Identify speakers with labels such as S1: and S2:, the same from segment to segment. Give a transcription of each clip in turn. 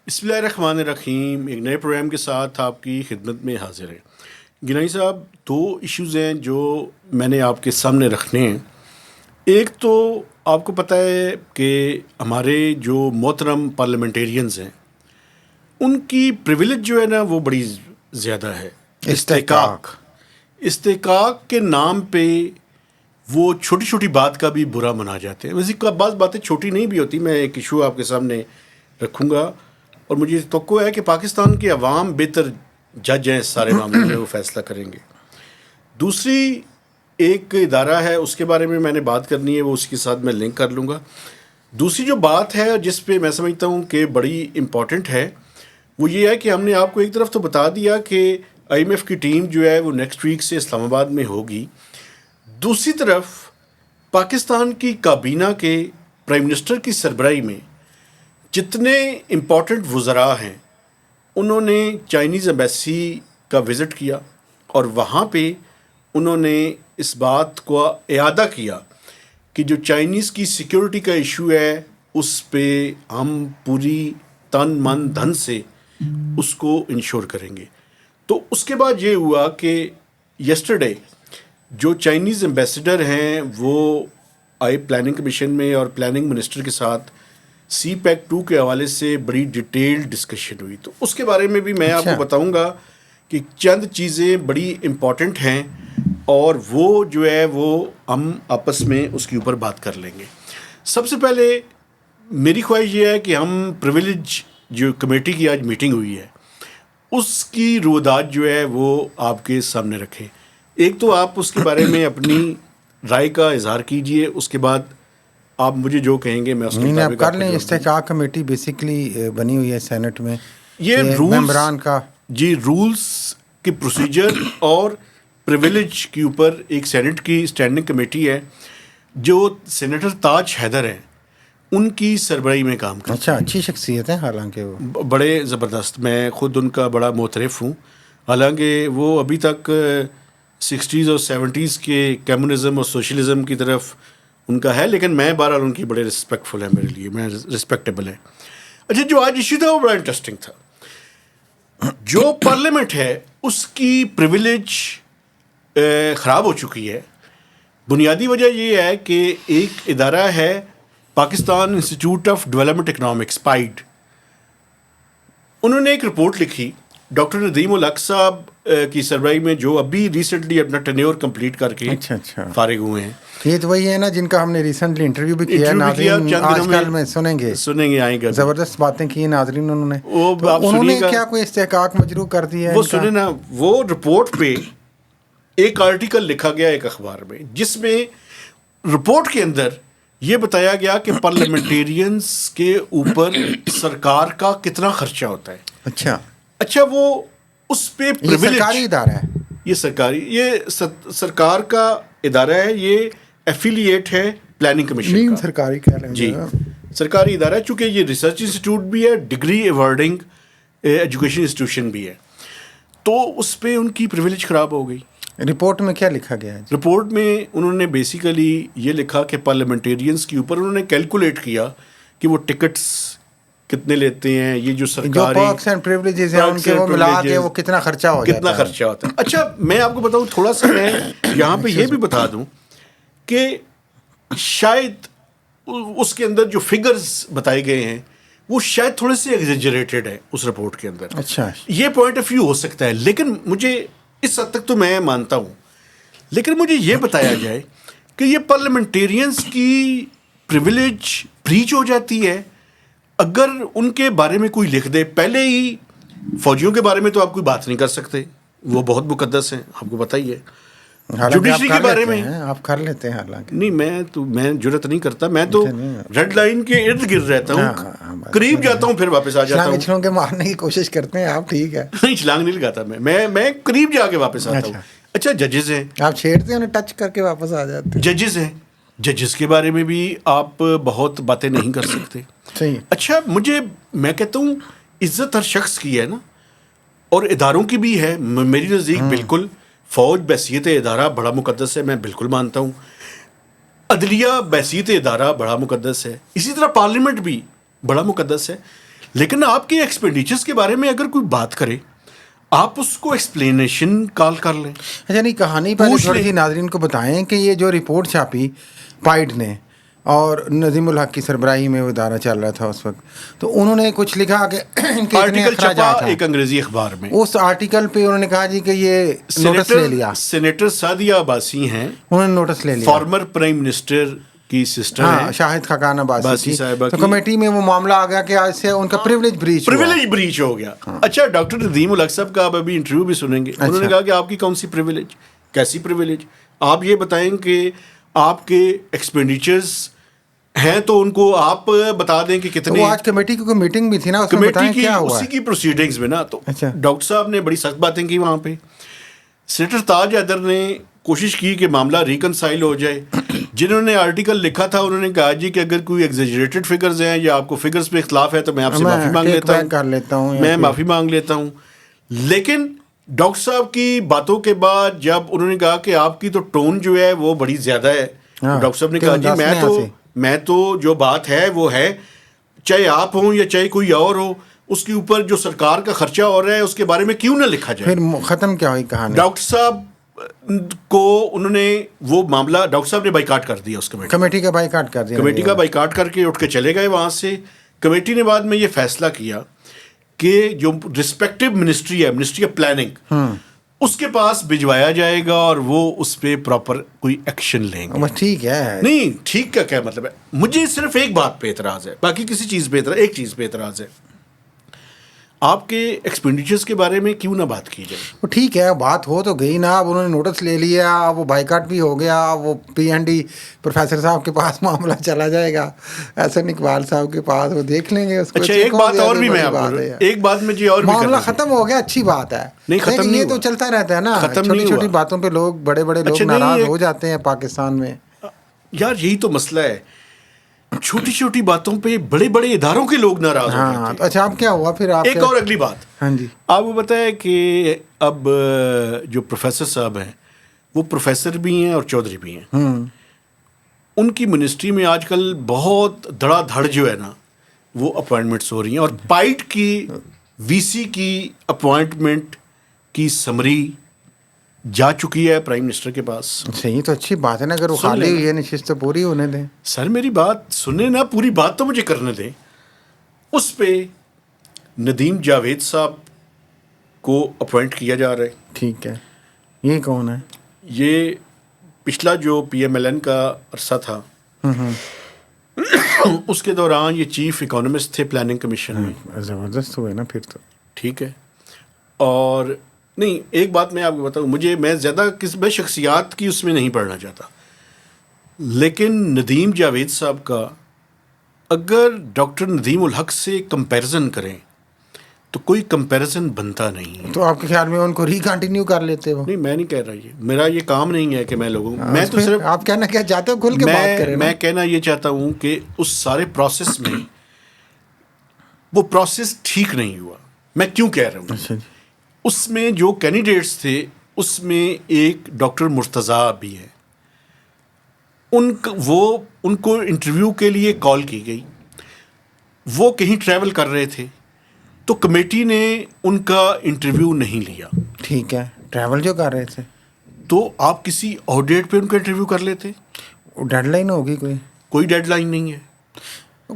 S1: بسم اللہ الرحمن الرحیم. ایک نئے پروگرام کے ساتھ آپ کی خدمت میں حاضر ہے. گنائی صاحب، دو ایشوز ہیں جو میں نے آپ کے سامنے رکھنے ہیں. ایک تو آپ کو پتہ ہے کہ ہمارے جو محترم پارلیمنٹیرینز ہیں ان کی پریویلیج جو ہے نا وہ بڑی زیادہ ہے. استحقاق کے نام پہ وہ چھوٹی چھوٹی بات کا بھی برا منا جاتے ہیں. ویسے بعض باتیں چھوٹی نہیں بھی ہوتی. میں ایک ایشو آپ کے سامنے رکھوں گا اور مجھے توقع ہے کہ پاکستان کے عوام بہتر جج ہیں اس سارے معاملے میں، وہ فیصلہ کریں گے. دوسری ایک ادارہ ہے، اس کے بارے میں نے بات کرنی ہے، وہ اس کے ساتھ میں لنک کر لوں گا. دوسری جو بات ہے جس پہ میں سمجھتا ہوں کہ بڑی امپورٹنٹ ہے وہ یہ ہے کہ ہم نے آپ کو ایک طرف تو بتا دیا کہ آئی ایم ایف کی ٹیم جو ہے وہ نیکسٹ ویک سے اسلام آباد میں ہوگی. دوسری طرف پاکستان کی کابینہ کے پرائم منسٹر کی سربراہی میں جتنے امپورٹنٹ وزراء ہیں انہوں نے چائنیز ایمبیسی کا وزٹ کیا اور وہاں پہ انہوں نے اس بات کو اعادہ کیا کہ جو چائنیز کی سیکیورٹی کا ایشو ہے اس پہ ہم پوری تن من دھن سے اس کو انشور کریں گے. تو اس کے بعد یہ ہوا کہ یسٹرڈے جو چائنیز ایمبیسیڈر ہیں وہ آئے پلاننگ کمیشن میں اور پلاننگ منسٹر کے ساتھ سی پیک 2 کے حوالے سے بڑی ڈیٹیلڈ ڈسکشن ہوئی. تو اس کے بارے میں بھی میں آپ کو بتاؤں گا کہ چند چیزیں بڑی امپورٹنٹ ہیں اور وہ جو ہے وہ ہم آپس میں اس کے اوپر بات کر لیں گے. سب سے پہلے میری خواہش یہ ہے کہ ہم پریویلیج جو کمیٹی کی آج میٹنگ ہوئی ہے اس کی رویداد جو ہے وہ آپ کے سامنے رکھیں. ایک تو آپ اس کے بارے میں اپنی رائے کا اظہار کیجئے، اس کے بعد آپ مجھے جو کہیں گے میں اس کے
S2: مطابق کر لیں. استحقاق کمیٹی بیسیکلی بنی ہوئی ہے سینٹ میں،
S1: یہ
S2: ممبران کا
S1: رولز کے پروسیجر اور پریویلیج کے اوپر ایک سینٹ کی اسٹینڈنگ کمیٹی ہے جو سینیٹر تاج حیدر ہیں ان کی سربراہی میں کام کرتی ہے.
S2: اچھا، اچھی شخصیت ہے حالانکہ وہ
S1: بڑے زبردست، میں خود ان کا بڑا معترف ہوں. حالانکہ وہ ابھی تک 60s اور 70s کے کمیونزم اور سوشلزم کی طرف ان کا ہے، لیکن میں بہرحال ان کی بڑے رسپیکٹفل ہے، میرے لیے میں رسپیکٹیبل ہے. اچھا، جو آج ایشو تھا وہ بڑا انٹرسٹنگ تھا. جو پارلیمنٹ ہے اس کی پریویلیج خراب ہو چکی ہے. بنیادی وجہ یہ ہے کہ ایک ادارہ ہے Pakistan Institute of Development Economics PIDE, انہوں نے ایک رپورٹ لکھی ڈاکٹر ندیم الحق صاحب کی سربراہی میں جو ابھی ریسنٹلی اپنا ٹینیور کمپلیٹ کر کے فارغ ہوئے ہیں.
S2: یہ تو وہی ہے نا جن کا ہم نے ریسنٹلی انٹرویو بھی کیا. ناظرین آج کل میں سنیں گے
S1: آئیں گے.
S2: زبردست باتیں کی ناظرین انہوں نے کیا کوئی استحقاق مجروح کر دیا ہے؟
S1: وہ سنیں نا، وہ رپورٹ پہ ایک آرٹیکل لکھا گیا ایک اخبار میں جس میں رپورٹ کے اندر یہ بتایا گیا کہ پارلیمنٹیرینز کے اوپر سرکار کا کتنا خرچہ ہوتا ہے. اچھا وہ اس پہ
S2: سرکاری ادارہ ہے،
S1: یہ سرکار کا ادارہ ہے، یہ ایفیلیٹ ہے پلاننگ کمیشن کا.
S2: سرکاری کہہ رہے ہیں
S1: جی، سرکاری ادارہ ہے چونکہ یہ ریسرچ انسٹیٹیوٹ بھی ہے، ڈگری ایوارڈنگ ایجوکیشن انسٹیٹیوشن بھی ہے. تو اس پہ ان کی پریویلیج خراب ہو گئی.
S2: رپورٹ میں کیا لکھا گیا ہے؟
S1: رپورٹ میں انہوں نے بیسیکلی یہ لکھا کہ پارلیمنٹیرینز کے اوپر انہوں نے کیلکولیٹ کیا کہ وہ ٹکٹس کتنے لیتے ہیں، یہ جو سرکاری
S2: پرکس اینڈ پریویلیجز ہیں ان کے وہ ملا کے وہ کتنا خرچہ
S1: ہوتا ہے. اچھا، میں آپ کو بتاؤں تھوڑا سا، میں یہاں پہ یہ بھی بتا دوں کہ شاید اس کے اندر جو فگرز بتائے گئے ہیں وہ شاید تھوڑے سے ایگزیجریٹڈ ہے اس رپورٹ کے اندر.
S2: اچھا،
S1: یہ پوائنٹ آف ویو ہو سکتا ہے، لیکن مجھے اس حد تک تو میں مانتا ہوں. لیکن مجھے یہ بتایا جائے کہ یہ پارلیمنٹیرینز کی پریویلیج بریچ ہو جاتی ہے اگر ان کے بارے میں کوئی لکھ دے. پہلے ہی فوجیوں کے بارے میں تو آپ کوئی بات نہیں کر سکتے، وہ بہت مقدس ہیں، آپ کو پتہ ہی ہے. جوڈیشری کے بارے میں
S2: آپ کر لیتے ہیں، حالانکہ
S1: نہیں، میں جرت نہیں کرتا، میں تو ریڈ لائن کے ارد گرد رہتا ہوں، قریب جاتا ہوں پھر واپس آ جاتا ہوں.
S2: چھلانگ کے مارنے کی کوشش کرتے ہیں آپ، ٹھیک ہے؟
S1: نہیں، چھلانگ نہیں لگاتا میں قریب جا کے واپس آتا ہوں. اچھا، ججز ہیں،
S2: آپ چھیڑتے ہیں انہیں، ٹچ کر کے واپس آ جاتے ہیں.
S1: ججز ہیں، ججز کے بارے میں بھی آپ بہت باتیں نہیں کر سکتے.
S2: صحیح.
S1: اچھا، میں کہتا ہوں عزت ہر شخص کی ہے نا، اور اداروں کی بھی ہے. میری نزدیک بالکل فوج بحیثیت ادارہ بڑا مقدس ہے، میں بالکل مانتا ہوں. عدلیہ بحیثیت ادارہ بڑا مقدس ہے، اسی طرح پارلیمنٹ بھی بڑا مقدس ہے. لیکن آپ کے ایکسپینڈیچرز کے بارے میں اگر کوئی بات کرے آپ اس کو ایکسپلینیشن کال کر لیں.
S2: اچھا نہیں کہانی پہلے تھوڑی سی ناظرین کو بتائیں کہ یہ جو رپورٹ چھاپی پائٹ نے اور نظیم الحق کی سربراہی میں وہ ادارہ چل رہا تھا اس وقت, تو انہوں نے کچھ لکھا کہ ان کے اتنے اخراجات ہیں
S1: ایک انگریزی اخبار میں.
S2: اس آرٹیکل پہ انہوں نے کہا جی کہ یہ نوٹس لے لیا.
S1: سینیٹر سعدیہ عباسی ہیں,
S2: انہوں نے نوٹس لے لیا.
S1: فارمر پرائم منسٹر کی سسٹر ہیں
S2: شاہد خاقان عباسی
S1: صاحبہ,
S2: تو کمیٹی میں وہ معاملہ آ گیا کہ آج سے ان کا پریویلیج
S1: بریچ ہو گیا. اچھا ڈاکٹر ندیم الحق صاحب کا آپ ابھی انٹرویو بھی سنیں گے. انہوں نے کہا کہ آپ کی کون سی پریویلیج, کیسی پریویلیج, آپ یہ بتائیں کہ آپ کے ایکسپینڈیچرز ہیں تو ان کو آپ بتا دیں کہ کتنے.
S2: آج کمیٹی کی کوئی میٹنگ بھی تھی نا, اس میں بتائیں کیا ہوا
S1: اسی کی پروسیڈنگز میں نا, تو ڈاکٹر صاحب نے بڑی سخت باتیں کی وہاں پہ. سینیٹر تاج حیدر نے کوشش کی کہ معاملہ ریکنسائل ہو جائے. جنہوں نے آرٹیکل لکھا تھا انہوں نے کہا جی کہ اگر کوئی ایگزیجریٹڈ فگرز ہیں یا آپ کو فگرز پہ اختلاف ہے تو میں آپ سے معافی مانگ لیتا ہوں. لیکن ڈاکٹر صاحب کی باتوں کے بعد جب انہوں نے کہا کہ آپ کی تو ٹون جو ہے وہ بڑی زیادہ ہے, ڈاکٹر صاحب نے کہا جی میں تو جو بات ہے وہ ہے, چاہے آپ ہوں یا چاہے کوئی اور ہو, اس کے اوپر جو سرکار کا خرچہ ہو رہا ہے اس کے بارے میں کیوں نہ لکھا جائے.
S2: پھر ختم کیا ہوئی کہانی؟
S1: ڈاکٹر صاحب کو انہوں نے وہ معاملہ ڈاکٹر صاحب نے بائیکاٹ کر دیا, اس
S2: کمیٹی کا بائیکاٹ کر دیا,
S1: کمیٹی کا بائیکاٹ کر کے اٹھ کے چلے گئے وہاں سے. کمیٹی نے بعد میں یہ فیصلہ کیا کہ جو رسپیکٹو منسٹری ہے, منسٹری آف پلاننگ, اس کے پاس بھجوایا جائے گا اور وہ اس پہ پراپر کوئی ایکشن لیں گے.
S2: ٹھیک ہے,
S1: نہیں ٹھیک کا کیا مطلب ہے, مجھے صرف ایک بات پہ اعتراض ہے, باقی کسی چیز پہ ایک چیز پہ اعتراض ہے, آپ کے ایکسپینڈیچرز کے بارے میں کیوں نہ بات کی جائے.
S2: وہ ٹھیک ہے, بات ہو تو گئی نا, اب انہوں نے نوٹس لے لیا, وہ بائیکاٹ بھی ہو گیا, وہ پی این ڈی پروفیسر صاحب کے پاس معاملہ چلا جائے گا, احسن اقبال صاحب کے پاس, وہ دیکھ لیں گے اس کو.
S1: اچھا ایک بات اور بھی میں ایک بات مجھے اور
S2: معاملہ ختم ہو گیا, اچھی بات ہے.
S1: نہیں ختم نہیں,
S2: یہ تو چلتا رہتا ہے نا, چھوٹی چھوٹی باتوں پہ لوگ بڑے بڑے لوگ ناراض ہو جاتے ہیں پاکستان میں.
S1: یار یہی تو مسئلہ ہے, چھوٹی چھوٹی باتوں پہ بڑے بڑے اداروں کے لوگ ناراض ہو جاتے ہیں.
S2: اچھا اب کیا ہوا پھر؟ آپ
S1: ایک اور اگلی بات,
S2: ہاں جی,
S1: آپ کو پتہ ہے کہ اب جو پروفیسر صاحب ہیں وہ پروفیسر بھی ہیں اور چودھری بھی ہیں. ان کی منسٹری میں آج کل بہت دھڑا دھڑ جو ہے نا وہ اپوائنٹمنٹس ہو رہی ہیں, اور پائٹ کی وی سی کی اپوائنٹمنٹ کی سمری جا چکی ہے پرائم منسٹر کے پاس.
S2: صحیح, تو اچھی بات ہے نا, اگر وہ خالی ہوئی ہے نشست تو پوری ہونے دیں.
S1: سر میری بات سنیں نا, پوری بات تو مجھے کرنے دیں. اس پہ ندیم جاوید صاحب کو اپوائنٹ کیا جا رہا ہے.
S2: ٹھیک ہے, یہ کون ہے؟
S1: یہ پچھلا جو پی ایم ایل این کا عرصہ تھا اس کے دوران یہ چیف اکانومسٹ تھے پلاننگ کمیشن میں.
S2: زبردست ہوئے نا پھر تو.
S1: ٹھیک ہے, اور نہیں ایک بات میں آپ کو بتاؤں, میں زیادہ میں شخصیات کی اس میں نہیں پڑھنا چاہتا, لیکن ندیم جاوید صاحب کا اگر ڈاکٹر ندیم الحق سے کمپیریزن کریں تو کوئی کمپیریزن بنتا نہیں ہے.
S2: تو آپ کے خیال میں ان کو ریکنٹینیو کر لیتے ہو؟
S1: نہیں میں نہیں کہہ رہا, یہ میرا یہ کام نہیں ہے کہ میں لوگوں میں تو صرف
S2: آپ کہنا کیا چاہتے ہو, کھل کے بات کریں.
S1: میں کہنا یہ چاہتا ہوں کہ اس سارے پروسیس میں وہ پروسیس ٹھیک نہیں ہوا. میں کیوں کہہ رہا ہوں,
S2: اچھا جی,
S1: اس میں جو کینڈیڈیٹس تھے اس میں ایک ڈاکٹر مرتضیٰ بھی ہے, ان کو انٹرویو کے لیے کال کی گئی, وہ کہیں ٹریول کر رہے تھے تو کمیٹی نے ان کا انٹرویو نہیں لیا.
S2: ٹھیک ہے, ٹریول جو کر رہے تھے
S1: تو آپ کسی اور ڈیٹ پہ ان کا انٹرویو کر لیتے.
S2: ڈیڈ لائن ہوگی
S1: کوئی ڈیڈ لائن نہیں ہے.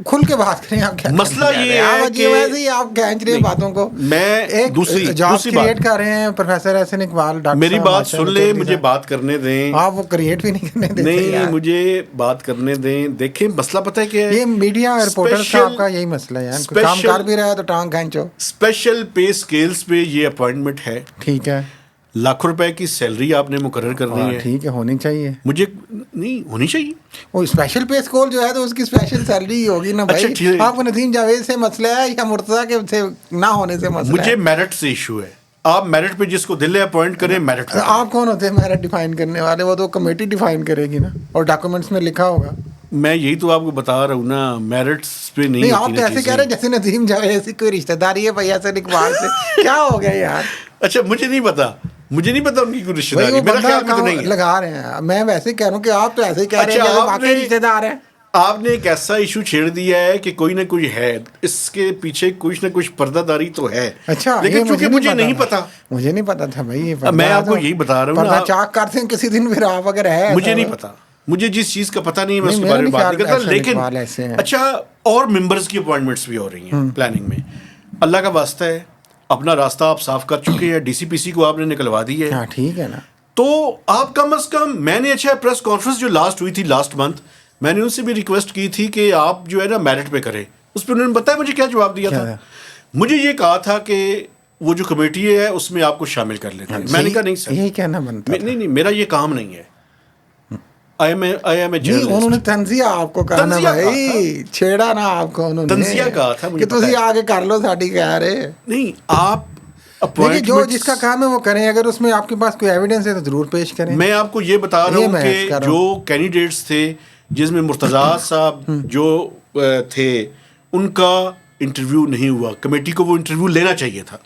S2: کھل کے بات کریں. آپ کیا
S1: مسئلہ یہ ہے کہ
S2: ویسے ہی آپ کھینچ رہے ہیں باتوں کو.
S1: میں ایک
S2: جاب کریٹ کر رہے ہیں پروفیسر احسن اقبال.
S1: میری بات سن لیں, مجھے بات کرنے دیں.
S2: آپ وہ کریٹ بھی نہیں کرنے دیتے.
S1: نہیں مجھے بات کرنے دیں. دیکھیں مسئلہ پتہ ہے کیا ہے,
S2: یہ میڈیا رپورٹر کا آپ کا یہی مسئلہ ہے, کوئی کام کر بھی رہا ہے تو ٹانگ کھینچو.
S1: اسپیشل پے اسکیلس پہ یہ اپوائنٹمنٹ ہے.
S2: ٹھیک ہے,
S1: لاکھوں روپے کی سیلری آپ نے مقرر کرنی ہے.
S2: ٹھیک ہے, ہونی چاہیے.
S1: مجھے نہیں ہونی چاہیے.
S2: وہ اسپیشل پے اسکول جو ہے تو اس کی اسپیشل سیلری ہی ہوگی نا بھائی. آپ کو ندیم جاوید سے مسئلہ ہے یا مرتضیٰ کے سے نہ ہونے سے مسئلہ ہے؟
S1: مجھے میرٹ سے ایشو ہے. آپ میرٹ پہ جس کو دل ہے اپوائنٹ کریں. میرٹ
S2: آپ کون ہوتے ہیں میرٹ ڈیفائن کرنے والے؟ وہ تو کمیٹی ڈیفائن کرے گی نا, اور ڈاکومنٹس میں لکھا ہوگا.
S1: میں یہی تو آپ کو بتا رہا ہوں نا, میرٹس پہ نہیں.
S2: آپ تو ایسے کہہ رہے ہیں جیسے ندیم جاوید سے کوئی رشتہ داری ہے بھیا سے اقبال سے. کیا ہو گیا یار؟
S1: اچھا مجھے نہیں پتا ان کی کوئی رشتہ داری. میرا خیال میں تو نہیں
S2: لگا رہے ہیں. میں ویسے کہہ رہا ہوں کہ آپ تو ایسے کہہ رہے ہیں واقعی رشتہ دار ہیں.
S1: آپ نے ایک ایسا ایشو چھیڑ دیا ہے کہ کوئی نہ کوئی ہے اس کے پیچھے کچھ نہ کچھ پردہ داری تو ہے.
S2: اچھا
S1: لیکن چونکہ مجھے نہیں پتا,
S2: مجھے نہیں پتا تھا بھائی,
S1: میں آپ کو یہی بتا رہا ہوں
S2: پردہ چاک کرتے ہیں کسی دن, پھر آپ اگر ہے
S1: مجھے نہیں پتا, مجھے جس چیز کا پتہ نہیں میں اس کے بارے میں بات نہیں کرتا. لیکن اچھا اور ممبرز کی اپوائنٹمنٹس بھی ہو رہی ہیں پلاننگ میں. اللہ کا واسطہ ہے, اپنا راستہ آپ صاف کر چکے ہیں, ڈی سی پی سی کو آپ نے نکلوا دی ہے.
S2: ہاں ٹھیک ہے نا.
S1: تو آپ کم از کم, میں نے اچھا پریس کانفرنس جو لاسٹ ہوئی تھی لاسٹ منتھ, میں نے ان سے بھی ریکویسٹ کی تھی کہ آپ جو ہے نا میرٹ پہ کریں. اس پہ انہوں نے بتایا مجھے کیا جواب دیا تھا. مجھے یہ کہا تھا کہ وہ جو کمیٹی ہے اس میں آپ کو شامل کر لیتے ہیں. میں نے کہا نہیں سر,
S2: یہی کہنا بنتا ہے.
S1: نہیں میرا یہ کام نہیں ہے.
S2: انہوں نے تنزیہ آپ کو کہا نا بھائی, چھیڑا نا آپ کو انہوں نے,
S1: تنزیہ کہا تھا
S2: کہ تسی آگے کر لو ساڈی کہہ رہے.
S1: نہیں آپ
S2: دیکھیے جو جس کا کام ہے وہ کریں, اگر اس میں آپ کے پاس کوئی ایویڈنس ہے تو ضرور پیش کریں.
S1: میں آپ کو یہ بتا رہا ہوں کہ جو کینڈیڈیٹس تھے جس میں مرتضیٰ صاحب جو تھے ان کا انٹرویو نہیں ہوا. کمیٹی کو وہ انٹرویو لینا چاہیے تھا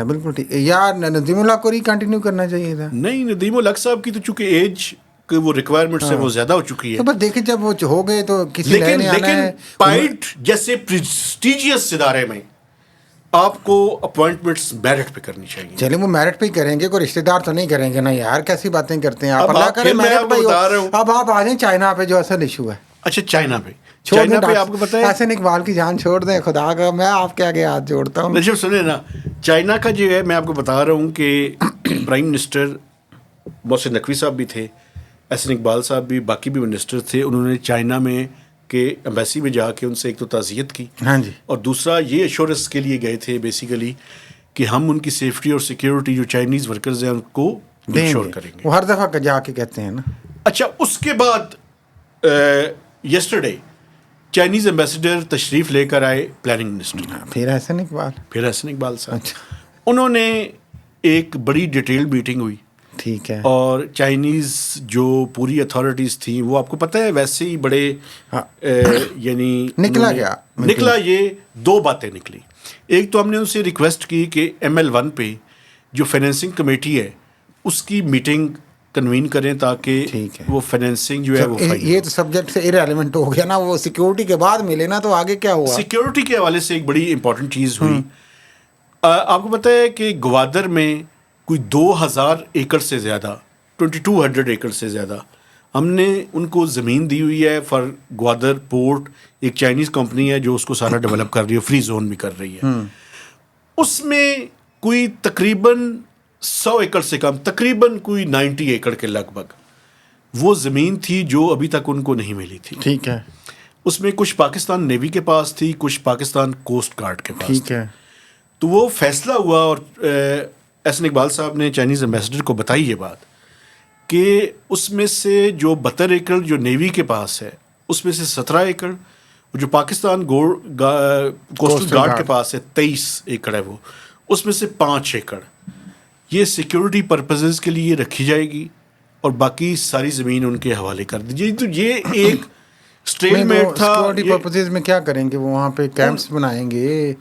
S2: بالکل ٹھیک. یا ندیم الحق کو کنٹینیو کرنا چاہیے تھا.
S1: نہیں, ندیم الحق صاحب کی تو چونکہ ایج کہ وہ ریکوائرمنٹ سے وہ زیادہ ہو چکی ہے.
S2: بس دیکھیں جب وہ ہو گئے تو کسی نئے نے آنا ہے.
S1: لیکن پائٹ جیسے پریسٹیجیس ادارے میں آپ کو اپوائنٹمنٹس میرٹ پہ کرنی چاہیے.
S2: چلیں وہ میرٹ پہ ہی کریں گے, کوئی رشتے دار تو نہیں کریں گے نا یار, کیسی باتیں کرتے ہیں آپ. اللہ کرے میرٹ پہ. اب آپ آ جائیں چائنا پہ جو اصل ایشو ہے.
S1: اچھا چائنا پہ آپ کو پتہ ہے
S2: حسن اقبال کی جان چھوڑ دیں خدا کا, میں آپ کے آگے ہاتھ جوڑتا ہوں.
S1: جب سنیں نا, چائنا کا جو ہے میں آپ کو بتا رہا ہوں کہ پرائم منسٹر محسن نقوی صاحب بھی تھے, حسن اقبال صاحب بھی, باقی بھی منسٹر تھے. انہوں نے چائنا میں کے ایمبیسی میں جا کے ان سے ایک تو تعزیت کی,
S2: ہاں جی,
S1: اور دوسرا یہ ایشورنس کے لیے گئے تھے بیسیکلی کہ ہم ان کی سیفٹی اور سیکیورٹی جو چائنیز ورکرز ہیں ان کو انشور کریں گے.
S2: وہ ہر دفعہ جا کے کہتے ہیں نا.
S1: اچھا اس کے بعد یسٹرڈے چائنیز ایمبیسیڈر تشریف لے کر آئے پلاننگ منسٹر.
S2: پھر حسن اقبال
S1: صاحب. انہوں نے ایک بڑی ڈیٹیل میٹنگ ہوئی,
S2: ٹھیک ہے,
S1: اور چائنیز جو پوری اتھارٹیز تھیں وہ آپ کو پتہ ہے ویسے ہی بڑے یعنی نکلا یہ دو باتیں نکلی. ایک تو ہم نے ان سے ریکویسٹ کی کہ ML1 پہ جو فائنینسنگ کمیٹی ہے اس کی میٹنگ کنوین کریں تاکہ وہ فائنینسنگ جو ہے وہ
S2: یہ تو سبجیکٹ سے ارریلیونٹ ہو گیا نا, وہ سیکیورٹی کے بعد ملے نا, تو آگے کیا ہوا.
S1: سیکیورٹی کے حوالے سے ایک بڑی امپورٹنٹ چیز ہوئی. آپ کو پتہ ہے کہ گوادر میں کوئی 2000 ایکڑ سے زیادہ 2200 ایکڑ سے زیادہ ہم نے ان کو زمین دی ہوئی ہے فار گوادر پورٹ. ایک چائنیز کمپنی ہے جو اس کو سارا ڈیولپ کر رہی ہے, فری زون بھی کر رہی ہے. اس میں کوئی تقریباً 100 ایکڑ سے کم, تقریباً کوئی 90 ایکڑ کے لگ بھگ وہ زمین تھی جو ابھی تک ان کو نہیں ملی تھی.
S2: ٹھیک ہے.
S1: اس میں کچھ پاکستان نیوی کے پاس تھی, کچھ پاکستان کوسٹ گارڈ کے پاس.
S2: ٹھیک ہے.
S1: تو وہ فیصلہ ہوا, اور حسن اقبال صاحب نے چائنیز ایمبیسڈر کو بتائی یہ بات کہ اس میں سے جو 72 ایکڑ جو نیوی کے پاس ہے اس میں سے 17 ایکڑ, جو پاکستان کوسٹل گارڈ کے پاس ہے 23 ایکڑ ہے وہ, اس میں سے 5 ایکڑ یہ سیکیورٹی پرپزز کے لیے رکھی جائے گی, اور باقی ساری زمین ان کے حوالے کر دی جائے. تو یہ ایک اسٹیل میٹ تھا.
S2: سیکیورٹی پرپزز میں کیا کریں گے وہ, وہاں پہ کیمپس بنائیں گے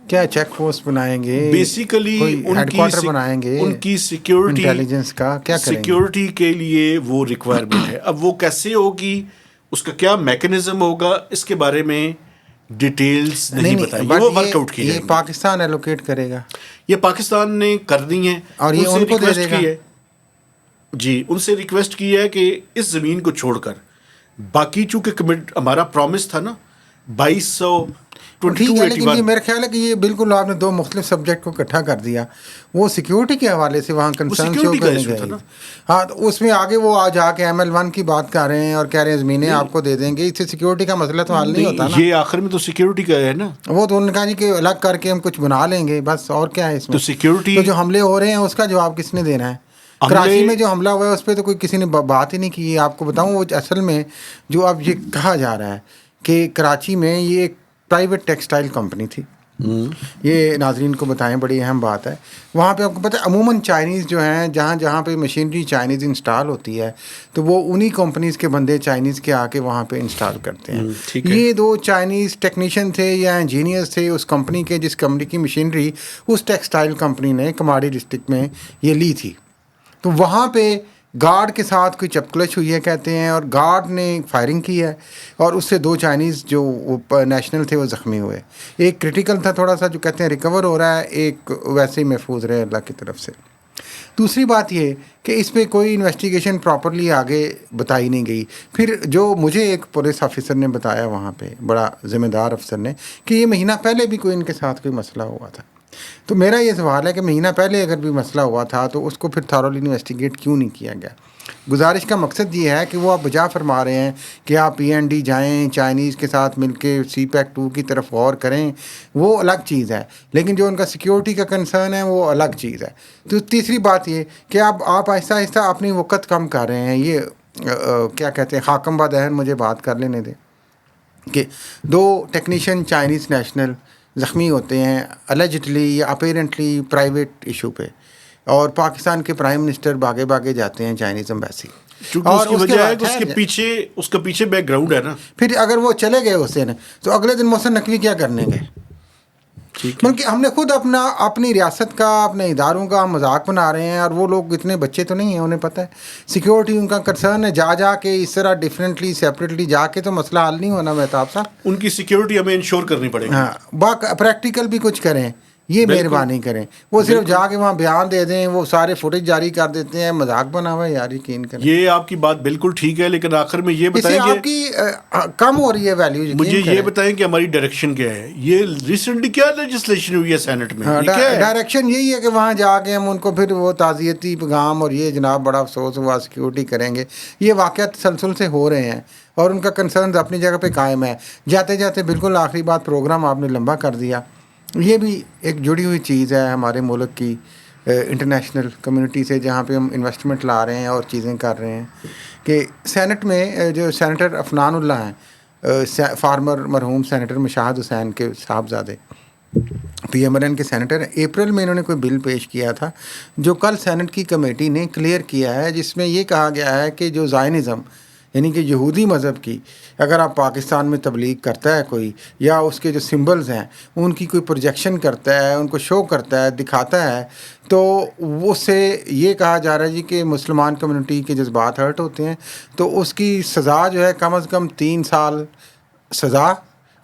S2: کیا, چیک پوسٹ بنائیں گے,
S1: بیسیکلی
S2: ہیڈ کوارٹر بنائیں گے,
S1: ان کی سیکیورٹی
S2: انٹیلیجنس کا کیا کریں گے,
S1: سیکیورٹی کے لیے وہ ریکوائرمنٹ ہے. اب وہ کیسے ہوگی, اس کا کیا میکینزم ہوگا, اس کے بارے میں ڈیٹیلز نہیں بتائی. وہ ورک آؤٹ کی
S2: یہ پاکستان ایلوکیٹ کرے گا,
S1: یہ پاکستان نے کر دی ہیں,
S2: اور یہ ان کو دے دے گا.
S1: جی ان سے ریکویسٹ کی ہے کہ اس زمین کو چھوڑ کر باقی, چونکہ ہمارا پرومس تھا نا 2222.
S2: لیکن یہ میرا خیال ہے کہ یہ بالکل آپ نے دو مختلف سبجیکٹ کو اکٹھا کر دیا. وہ سیکیورٹی کے حوالے سے وہاں کنسرن شو کرنے گئے, ہاں تو اس میں آگے وہ جا کے ML1 کی بات کر رہے ہیں اور کہہ رہے ہیں زمینیں آپ کو دے دیں گے. اس سے سیکیورٹی کا مسئلہ تو حل نہیں ہوتا نا.
S1: یہ آخر میں تو سیکیورٹی کا ہے نا,
S2: وہ تو انہوں نے کہا جی کہ الگ کر کے ہم کچھ بنا لیں گے بس, اور کیا ہے اس میں.
S1: تو سیکیورٹی
S2: تو جو حملے ہو رہے ہیں اس کا جواب کس نے دینا ہے. کراچی میں جو حملہ ہوا ہے اس پہ تو کوئی کسی نے بات ہی نہیں کی. آپ کو بتاؤں وہ اصل میں جو اب یہ کہا جا رہا ہے کہ کراچی میں یہ ایک پرائیویٹ ٹیکسٹائل کمپنی تھی. یہ ناظرین کو بتائیں, بڑی اہم بات ہے. وہاں پہ آپ کو پتہ ہے عموماً چائنیز جو ہیں جہاں پہ مشینری چائنیز انسٹال ہوتی ہے تو وہ انہی کمپنیز کے بندے چائنیز کے آ کے وہاں پہ انسٹال کرتے ہیں. یہ دو چائنیز ٹیکنیشین تھے یا انجینئرز تھے اس کمپنی کے, جس کمپنی کی مشینری اس ٹیکسٹائل کمپنی نے کماڑی ڈسٹرکٹ میں یہ لی تھی. تو وہاں پہ گارڈ کے ساتھ کوئی چپکلش ہوئی ہے کہتے ہیں, اور گارڈ نے فائرنگ کی ہے, اور اس سے 2 چائنیز جو نیشنل تھے وہ زخمی ہوئے. ایک کرٹیکل تھا تھوڑا سا, جو کہتے ہیں ریکور ہو رہا ہے, ایک ویسے ہی محفوظ رہے اللہ کی طرف سے. دوسری بات یہ کہ اس پہ کوئی انویسٹیگیشن پراپرلی آگے بتائی نہیں گئی. پھر جو مجھے ایک پولیس آفیسر نے بتایا وہاں پہ, بڑا ذمہ دار افسر نے, کہ یہ مہینہ پہلے بھی کوئی ان کے ساتھ کوئی مسئلہ ہوا تھا. تو میرا یہ سوال ہے کہ مہینہ پہلے اگر بھی مسئلہ ہوا تھا تو اس کو پھر تھارلی انویسٹیگیٹ کیوں نہیں کیا گیا؟ گزارش کا مقصد یہ ہے کہ وہ آپ بجا فرما رہے ہیں کہ آپ PND جائیں, چائنیز کے ساتھ مل کے CPEC 2 کی طرف غور کریں, وہ الگ چیز ہے, لیکن جو ان کا سیکیورٹی کا کنسرن ہے وہ الگ چیز ہے. تو تیسری بات یہ کہ آپ آہستہ آہستہ اپنی وقت کم کر رہے ہیں. یہ کیا کہتے ہیں, خاکم با دہن مجھے بات کر لینے دیں کہ 2 ٹیکنیشین چائنیز نیشنل زخمی ہوتے ہیں الیجڈلی یا اپیرنٹلی پرائیویٹ ایشو پہ, اور پاکستان کے پرائم منسٹر بھاگے جاتے ہیں چائنیز ایمبیسی.
S1: اور اس کی وجہ ہے کہ اس کے پیچھے بیک گراؤنڈ ہے نا.
S2: پھر اگر وہ چلے گئے اس دن تو اگلے دن محسن نقوی کیا کرنے گئے؟ بلکہ ہم نے خود اپنی ریاست کا, اپنے اداروں کا مذاق بنا رہے ہیں, اور وہ لوگ اتنے بچے تو نہیں ہیں, انہیں پتہ ہے سیکیورٹی ان کا کنسرن ہے. جا کے اس طرح ڈفرینٹلی سیپریٹلی جا کے تو مسئلہ حل نہیں ہونا مہتاب صاحب.
S1: ان کی سیکیورٹی ہمیں انشور کرنی پڑے گی.
S2: ہاں, پریکٹیکل بھی کچھ کریں, یہ مہربانی کریں. وہ صرف جا کے وہاں بیان دے دیں, وہ سارے فوٹیج جاری کر دیتے ہیں, مذاق بنا ہوا ہے یار, یقین کریں.
S1: یہ آپ کی بات بالکل ٹھیک ہے, لیکن آخر میں یہ بتائیں کہ
S2: آپ کی کم ہو رہی ہے ویلیو.
S1: مجھے یہ بتائیں کہ ہماری ڈائریکشن کیا ہے. یہ ریسنٹلی کیا لیجسلیشن ہوئی ہے سینٹ میں؟
S2: ڈائریکشن یہی ہے کہ وہاں جا کے ہم ان کو پھر وہ تعزیتی پیغام, اور یہ جناب بڑا افسوس ہوا, سیکیورٹی کریں گے. یہ واقعات تسلسل سے ہو رہے ہیں, اور ان کا کنسرن اپنی جگہ پہ قائم ہے. جاتے جاتے بالکل آخری بات, پروگرام آپ نے لمبا کر دیا. یہ بھی ایک جڑی ہوئی چیز ہے ہمارے ملک کی انٹرنیشنل کمیونٹی سے, جہاں پہ ہم انویسٹمنٹ لا رہے ہیں اور چیزیں کر رہے ہیں. کہ سینٹ میں جو سینیٹر عفنان اللہ ہیں, فارمر مرحوم سینیٹر مشاہد حسین کے صاحبزادے, PMLN کے سینیٹر, اپریل میں انہوں نے کوئی بل پیش کیا تھا جو کل سینٹ کی کمیٹی نے کلیئر کیا ہے, جس میں یہ کہا گیا ہے کہ جو زائنزم یعنی کہ یہودی مذہب کی اگر آپ پاکستان میں تبلیغ کرتا ہے کوئی, یا اس کے جو سمبلز ہیں ان کی کوئی پروجیکشن کرتا ہے, ان کو شو کرتا ہے, دکھاتا ہے, تو اس سے یہ کہا جا رہا ہے جی کہ مسلمان کمیونٹی کے جذبات ہرٹ ہوتے ہیں. تو اس کی سزا جو ہے کم از کم 3 سال سزا,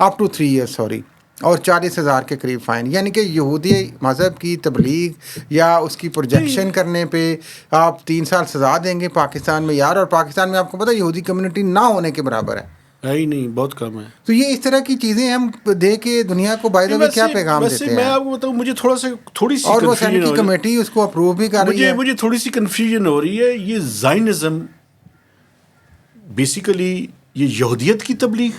S2: اپ ٹو 3 ایئرس سوری, اور 40,000 کے قریب فائن. یعنی کہ یہودی مذہب کی تبلیغ یا اس کی پروجیکشن کرنے پہ آپ 3 سال سزا دیں گے پاکستان میں یار, اور پاکستان میں آپ کو پتہ ہے یہودی کمیونٹی نہ ہونے کے برابر ہے
S1: ہی نہیں, بہت کم ہے.
S2: تو یہ اس طرح کی چیزیں ہم دے کے دنیا کو بائی دا وے کیا پیغام دیتے ہیں.
S1: میں آپ کو بتاؤں, مجھے تھوڑی سی
S2: اور وہ سینٹ کی کمیٹی اس کو اپروو بھی کر رہی ہے.
S1: مجھے تھوڑی سی کنفیوژن ہو رہی ہے. یہ زائنزم بیسیکلی یہ یہودیت کی تبلیغ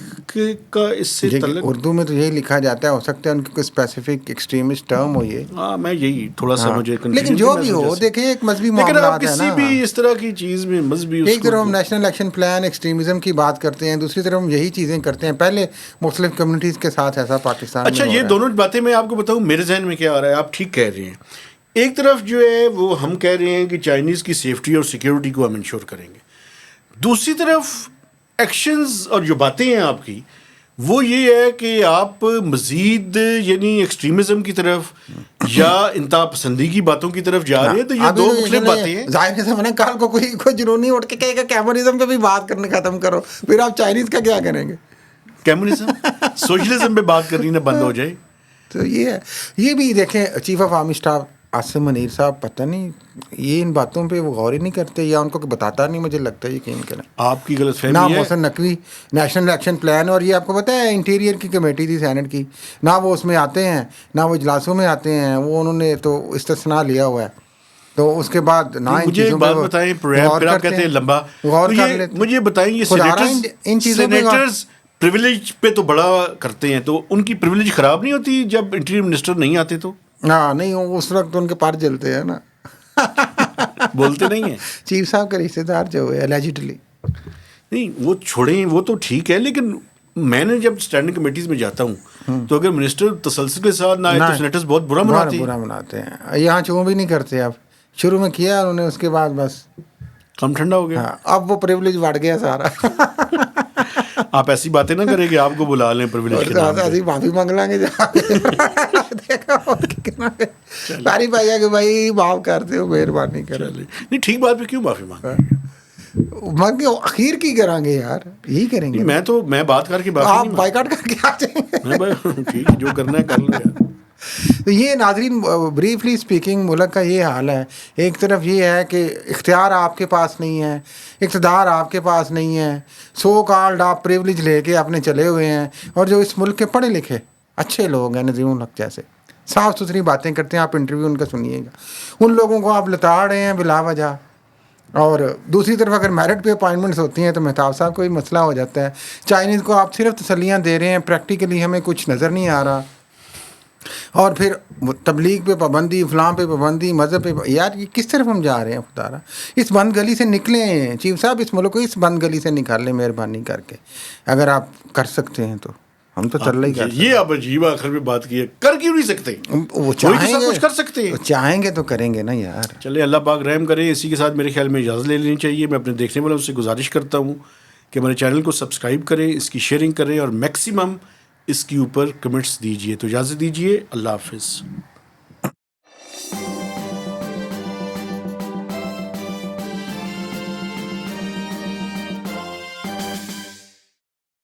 S1: کا اس سے تعلق,
S2: اردو میں تو یہی لکھا جاتا ہے, ہو سکتا ہے ان کی کوئی اسپیسیفک ایکسٹریمسٹ ٹرم ہو یہ.
S1: ہاں, میں یہی تھوڑا سا مجھے
S2: لیکن جو بھی ہو, دیکھیں ایک مذہبی معاملات ہے نا,
S1: لیکن آپ کسی بھی اس طرح کی چیز میں مذہبی,
S2: ایک طرف ہم نیشنل ایکشن پلان ایکسٹریمزم کی بات کرتے ہیں, دوسری طرف ہم یہی چیزیں کرتے ہیں. پہلے مختلف کمیونٹیز کے ساتھ ایسا پاکستان میں.
S1: اچھا, یہ دونوں باتیں میں آپ کو بتاؤں میرے ذہن میں کیا آ رہا ہے. آپ ٹھیک کہہ رہے ہیں, ایک طرف جو ہے وہ ہم کہہ رہے ہیں کہ چائنیز کی سیفٹی اور سیکیورٹی کو ہم انشور کریں گے, دوسری طرف ایکشنز اور جو باتیں ہیں آپ کی وہ یہ ہے کہ آپ مزید یعنی ایکسٹریمزم کی طرف یا انتہا پسندی کی باتوں کی طرف جا رہے ہیں. تو یہ 2 مختلف باتیں ہیں.
S2: ظاہر ہے نا, کل کو کوئی جنونی اٹھ کے کہے گا کیمونزم پہ بھی بات کرنے ختم کرو, پھر آپ چائنیز کا کیا کریں گے؟
S1: کیمونزم سوشلزم پہ بات کرنی نہ بند ہو جائے.
S2: تو یہ ہے. یہ بھی دیکھیں chief of army staff Asim Munir صاحب, پتہ نہیں یہ ان باتوں پہ وہ غور ہی نہیں کرتے, یا ان کو بتاتا نہیں, مجھے لگتا ہے یقین کریں.
S1: آپ کی غلط فہمی
S2: نہ
S1: ہے.
S2: Mohsin Naqvi national action plan, اور یہ آپ کو پتہ ہے انٹیریئر کی کمیٹی تھی سینٹ کی, نہ وہ اس میں آتے ہیں نہ وہ اجلاسوں میں آتے ہیں, وہ انہوں نے تو استثناء لیا ہوا ہے. تو اس کے بعد نہ ان
S1: مجھے
S2: چیزوں
S1: بات بتائیں, پھر آپ کہتے ہیں لمبا,
S2: غور کر لیتے.
S1: مجھے بتائیں یہ سینیٹرز پریویلیج پہ تو بڑا کرتے ہیں, تو ان کی پریویلیج خراب نہیں ہوتی جب انٹیریئر منسٹر نہیں آتے؟ تو
S2: ہاں نہیں, اس وقت ان کے پر جلتے ہیں نا,
S1: بولتے نہیں ہیں.
S2: چیف صاحب کے رشتے دار جو ہے اللیجڈلی,
S1: نہیں وہ چھوڑیں, وہ تو ٹھیک ہے, لیکن میں نے جب اسٹینڈنگ کمیٹیز میں جاتا ہوں تو اگر منسٹر تسلسل کے ساتھ نہ آئے تو سینیٹرز بہت برا
S2: مناتے ہیں. یہاں چوں بھی نہیں کرتے, اب شروع میں کیا انہوں نے, اس کے بعد بس
S1: کم ٹھنڈا ہو گیا.
S2: اب وہ پریولیج بڑھ گیا سارا.
S1: آپ ایسی باتیں نہ کریں کہ آپ کو بلا لیں پریولیج کے نام پہ.
S2: معافی مانگ لیں گے ساری بھائی کہ بھائی معاف کر دو مہربانی کر.
S1: نہیں ٹھیک بات پہ کیوں معافی مانگیں گے؟
S2: اخیر کی کریں گے یار, یہی کریں گے.
S1: میں بات کر کے
S2: آپ بائیکاٹ کر کے آ جائیں گے.
S1: ٹھیک ہے جو کرنا ہے کر لو یار.
S2: تو یہ ناظرین بریفلی اسپیکنگ ملک کا یہ حال ہے. ایک طرف یہ ہے کہ اختیار آپ کے پاس نہیں ہے, اقتدار آپ کے پاس نہیں ہے, سو کالڈ آپ پریولیج لے کے اپنے چلے ہوئے ہیں, اور جو اس ملک کے پڑھے لکھے اچھے لوگ ہیں نظیم الحق جیسے صاف ستھری باتیں کرتے ہیں, آپ انٹرویو ان کا سنیے گا, ان لوگوں کو آپ لتاڑ رہے ہیں بلا وجہ. اور دوسری طرف اگر میرٹ پہ اپائنٹمنٹس ہوتی ہیں تو مہتاب صاحب کو بھی مسئلہ ہو جاتا ہے. چائنیز کو آپ صرف تسلیاں دے رہے ہیں, پریکٹیکلی ہمیں کچھ نظر نہیں آ رہا. اور پھر تبلیغ پہ پابندی, فلاں پہ پابندی, مذہب پہ. یار یہ کس طرف ہم جا رہے ہیں خدا را؟ اس بند گلی سے نکلیں چیف صاحب, اس ملک کو اس بند گلی سے نکال لیں مہربانی کر کے, اگر آپ کر سکتے ہیں تو. ہم تو چل رہی کر
S1: یہ آپ عجیب آخر میں بات کی ہے, کر کیوں نہیں سکتے؟
S2: وہ چاہیں گے
S1: کچھ کر سکتے ہیں,
S2: چاہیں گے تو کریں گے نا یار.
S1: چلے اللہ پاک رحم کرے. اسی کے ساتھ میرے خیال میں اجازت لے لینی چاہیے. میں اپنے دیکھنے والوں سے گزارش کرتا ہوں کہ ہمارے چینل کو سبسکرائب کریں, اس کی شیئرنگ کریں, اور میکسیمم اس کے اوپر کمنٹس دیجیے. تو اجازت دیجیے, اللہ حافظ.